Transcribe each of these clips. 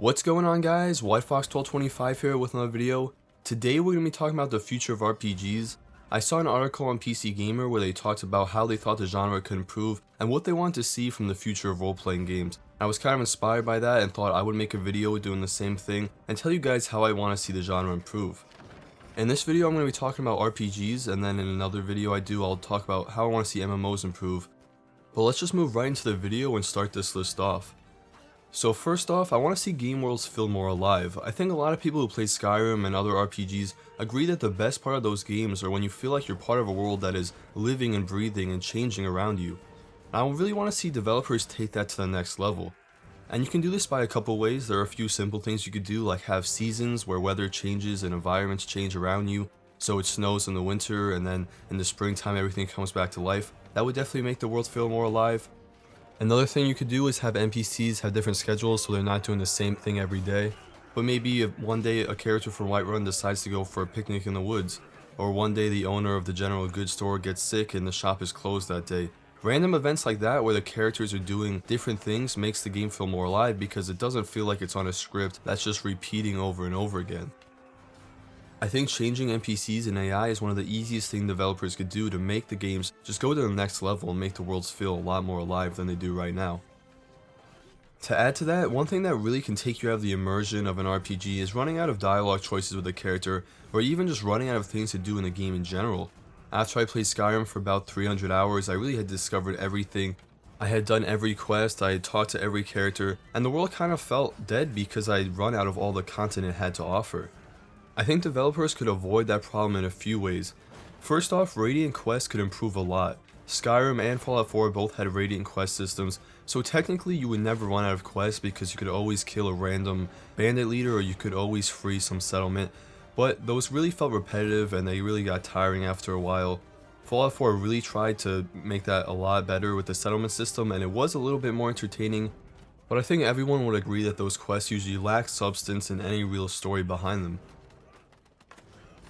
What's going on, guys? WhiteFox1225 here with another video. Today we're going to be talking about the future of RPGs. I saw an article on PC Gamer where they talked about how they thought the genre could improve and what they wanted to see from the future of role-playing games. I was kind of inspired by that and thought I would make a video doing the same thing and tell you guys how I want to see the genre improve. In this video I'm going to be talking about RPGs, and then in another video I'll talk about how I want to see MMOs improve. But let's just move right into the video and start this list off. So first off, I want to see game worlds feel more alive. I think a lot of people who play Skyrim and other RPGs agree that the best part of those games are when you feel like you're part of a world that is living and breathing and changing around you. I really want to see developers take that to the next level. And you can do this by a couple ways. There are a few simple things you could do, like have seasons where weather changes and environments change around you. So it snows in the winter and then in the springtime everything comes back to life. That would definitely make the world feel more alive. Another thing you could do is have NPCs have different schedules so they're not doing the same thing every day. But maybe if one day a character from Whiterun decides to go for a picnic in the woods, or one day the owner of the general goods store gets sick and the shop is closed that day. Random events like that where the characters are doing different things makes the game feel more alive because it doesn't feel like it's on a script that's just repeating over and over again. I think changing NPCs and AI is one of the easiest things developers could do to make the games just go to the next level and make the worlds feel a lot more alive than they do right now. To add to that, one thing that really can take you out of the immersion of an RPG is running out of dialogue choices with a character, or even just running out of things to do in the game in general. After I played Skyrim for about 300 hours, I really had discovered everything. I had done every quest, I had talked to every character, and the world kind of felt dead because I had run out of all the content it had to offer. I think developers could avoid that problem in a few ways. First off, Radiant quests could improve a lot. Skyrim and Fallout 4 both had Radiant quest systems, so technically you would never run out of quests because you could always kill a random bandit leader or you could always free some settlement, but those really felt repetitive and they really got tiring after a while. Fallout 4 really tried to make that a lot better with the settlement system, and it was a little bit more entertaining, but I think everyone would agree that those quests usually lack substance and any real story behind them.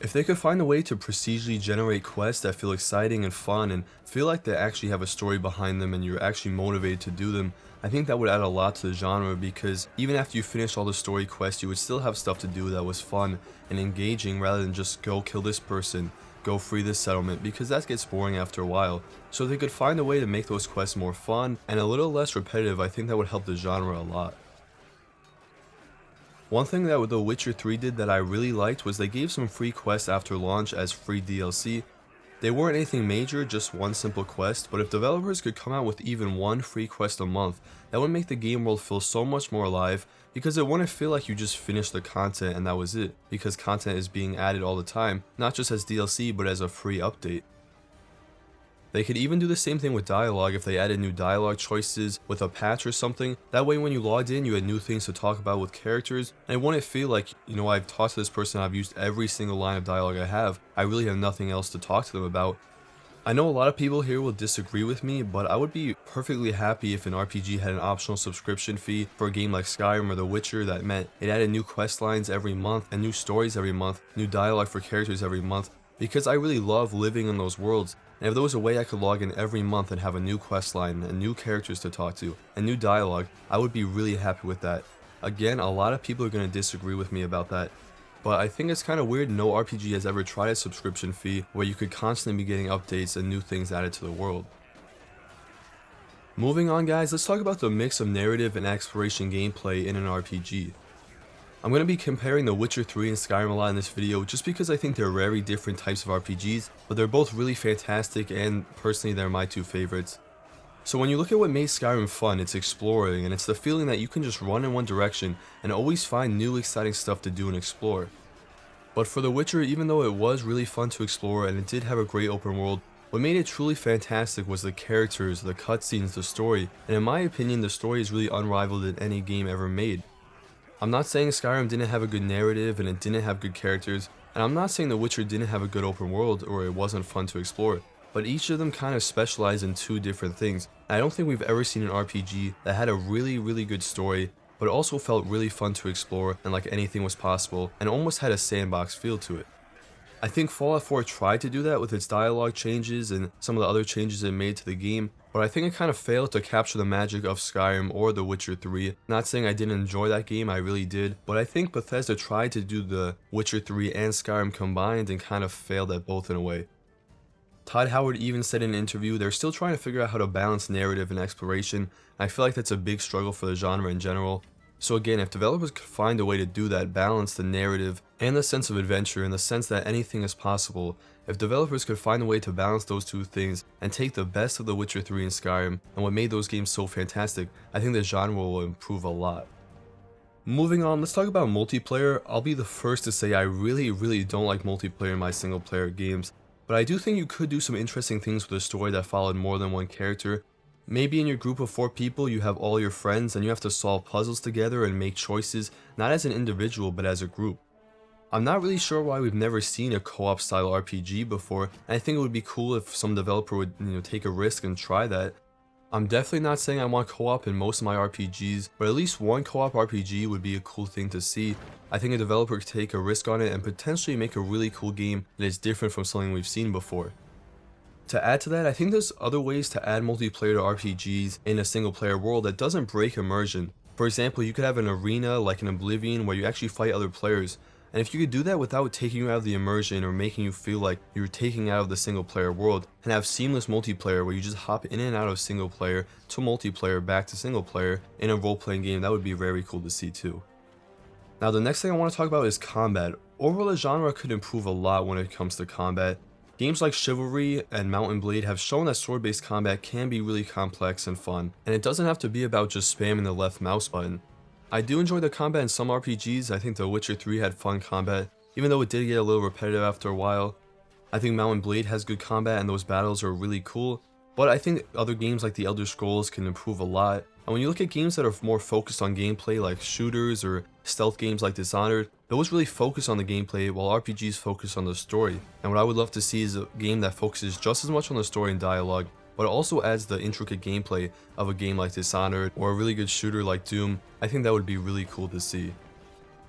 If they could find a way to procedurally generate quests that feel exciting and fun and feel like they actually have a story behind them and you're actually motivated to do them, I think that would add a lot to the genre, because even after you finish all the story quests you would still have stuff to do that was fun and engaging rather than just go kill this person, go free this settlement, because that gets boring after a while. So if they could find a way to make those quests more fun and a little less repetitive, I think that would help the genre a lot. One thing that The Witcher 3 did that I really liked was they gave some free quests after launch as free DLC. They weren't anything major, just one simple quest, but if developers could come out with even one free quest a month, that would make the game world feel so much more alive, because it wouldn't feel like you just finished the content and that was it, because content is being added all the time, not just as DLC but as a free update. They could even do the same thing with dialogue if they added new dialogue choices with a patch or something. That way when you logged in you had new things to talk about with characters, and it wouldn't feel like, I've talked to this person, I've used every single line of dialogue I have, I really have nothing else to talk to them about. I know a lot of people here will disagree with me, but I would be perfectly happy if an RPG had an optional subscription fee for a game like Skyrim or The Witcher that meant it added new quest lines every month and new stories every month, new dialogue for characters every month, because I really love living in those worlds. And if there was a way I could log in every month and have a new questline and new characters to talk to and new dialogue, I would be really happy with that. Again, a lot of people are going to disagree with me about that, but I think it's kind of weird no RPG has ever tried a subscription fee where you could constantly be getting updates and new things added to the world. Moving on, guys, let's talk about the mix of narrative and exploration gameplay in an RPG. I'm going to be comparing The Witcher 3 and Skyrim a lot in this video just because I think they're very different types of RPGs, but they're both really fantastic and personally they're my two favorites. So when you look at what made Skyrim fun, it's exploring, and it's the feeling that you can just run in one direction and always find new exciting stuff to do and explore. But for The Witcher, even though it was really fun to explore and it did have a great open world, what made it truly fantastic was the characters, the cutscenes, the story, and in my opinion the story is really unrivaled in any game ever made. I'm not saying Skyrim didn't have a good narrative and it didn't have good characters, and I'm not saying The Witcher didn't have a good open world or it wasn't fun to explore, but each of them kind of specialize in two different things. I don't think we've ever seen an RPG that had a really good story, but also felt really fun to explore and like anything was possible, and almost had a sandbox feel to it. I think Fallout 4 tried to do that with its dialogue changes and some of the other changes it made to the game, but I think it kind of failed to capture the magic of Skyrim or The Witcher 3. Not saying I didn't enjoy that game, I really did, but I think Bethesda tried to do The Witcher 3 and Skyrim combined and kind of failed at both in a way. Todd Howard even said in an interview they're still trying to figure out how to balance narrative and exploration. I feel like that's a big struggle for the genre in general. So again, if developers could find a way to do that, balance the narrative and the sense of adventure in the sense that anything is possible, if developers could find a way to balance those two things and take the best of The Witcher 3 and Skyrim and what made those games so fantastic, I think the genre will improve a lot. Moving on, let's talk about multiplayer. I'll be the first to say I really don't like multiplayer in my single player games, but I do think you could do some interesting things with a story that followed more than one character. Maybe in your group of 4 people you have all your friends and you have to solve puzzles together and make choices, not as an individual but as a group. I'm not really sure why we've never seen a co-op style RPG before, and I think it would be cool if some developer would take a risk and try that. I'm definitely not saying I want co-op in most of my RPGs, but at least one co-op RPG would be a cool thing to see. I think a developer could take a risk on it and potentially make a really cool game that is different from something we've seen before. To add to that, I think there's other ways to add multiplayer to RPGs in a single player world that doesn't break immersion. For example, you could have an arena like in Oblivion where you actually fight other players, and if you could do that without taking you out of the immersion or making you feel like you're taking out of the single player world, and have seamless multiplayer where you just hop in and out of single player to multiplayer back to single player in a role playing game, that would be very cool to see too. Now the next thing I want to talk about is combat. Overall, the genre could improve a lot when it comes to combat. Games like Chivalry and Mount&Blade have shown that sword-based combat can be really complex and fun, and it doesn't have to be about just spamming the left mouse button. I do enjoy the combat in some RPGs. I think The Witcher 3 had fun combat, even though it did get a little repetitive after a while. I think Mount&Blade has good combat and those battles are really cool, but I think other games like The Elder Scrolls can improve a lot. And when you look at games that are more focused on gameplay like shooters or stealth games like Dishonored, those really focus on the gameplay while RPGs focus on the story. And what I would love to see is a game that focuses just as much on the story and dialogue, but also adds the intricate gameplay of a game like Dishonored or a really good shooter like Doom. I think that would be really cool to see.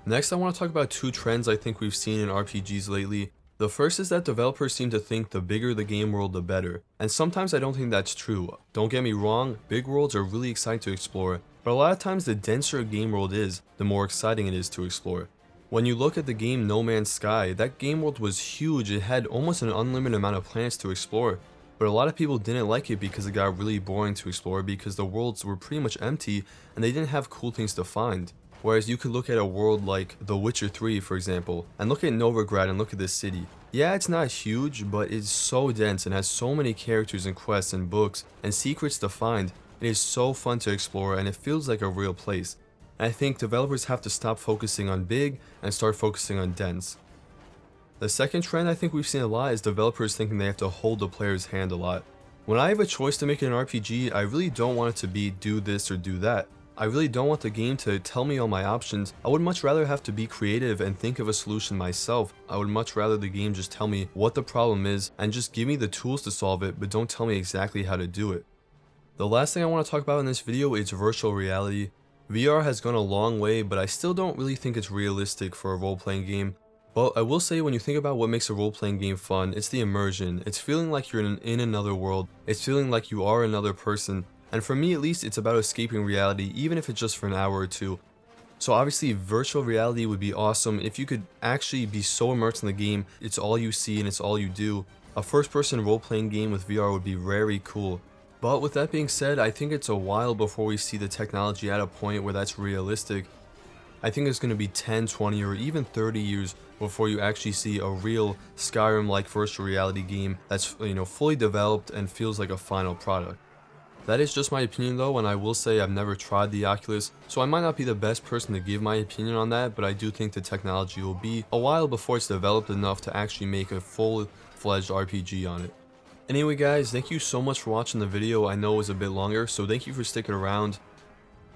Next, I want to talk about 2 trends I think we've seen in RPGs lately. The first is that developers seem to think the bigger the game world, the better. And sometimes I don't think that's true. Don't get me wrong, big worlds are really exciting to explore, but a lot of times the denser a game world is, the more exciting it is to explore. When you look at the game No Man's Sky, that game world was huge. It had almost an unlimited amount of planets to explore. But a lot of people didn't like it because it got really boring to explore because the worlds were pretty much empty and they didn't have cool things to find. Whereas you could look at a world like The Witcher 3 for example, and look at Novigrad and look at this city. Yeah, it's not huge, but it's so dense and has so many characters and quests and books and secrets to find. It is so fun to explore and it feels like a real place. And I think developers have to stop focusing on big and start focusing on dense. The second trend I think we've seen a lot is developers thinking they have to hold the player's hand a lot. When I have a choice to make an RPG, I really don't want it to be do this or do that. I really don't want the game to tell me all my options. I would much rather have to be creative and think of a solution myself. I would much rather the game just tell me what the problem is and just give me the tools to solve it, but don't tell me exactly how to do it. The last thing I want to talk about in this video is virtual reality. VR has gone a long way, but I still don't really think it's realistic for a role-playing game. But I will say when you think about what makes a role-playing game fun, it's the immersion. It's feeling like you're in another world. It's feeling like you are another person. And for me at least, it's about escaping reality, even if it's just for an hour or two. So obviously virtual reality would be awesome if you could actually be so immersed in the game, it's all you see and it's all you do. A first-person role-playing game with VR would be very cool. But with that being said, I think it's a while before we see the technology at a point where that's realistic. I think it's going to be 10, 20, or even 30 years before you actually see a real Skyrim-like virtual reality game that's, fully developed and feels like a final product. That is just my opinion though, and I will say I've never tried the Oculus, so I might not be the best person to give my opinion on that, but I do think the technology will be a while before it's developed enough to actually make a full-fledged RPG on it. Anyway guys, thank you so much for watching the video. I know it was a bit longer, so thank you for sticking around.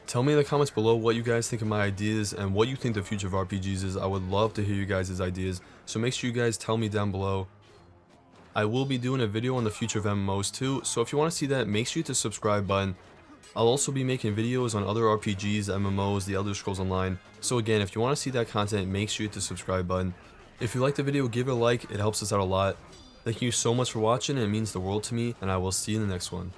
Tell me in the comments below what you guys think of my ideas and what you think the future of RPGs is. I would love to hear you guys' ideas, so make sure you guys tell me down below. I will be doing a video on the future of MMOs too, so if you want to see that, make sure you hit the subscribe button. I'll also be making videos on other RPGs, MMOs, The Elder Scrolls Online, so again, if you want to see that content, make sure you hit the subscribe button. If you liked the video, give it a like, it helps us out a lot. Thank you so much for watching, it means the world to me, and I will see you in the next one.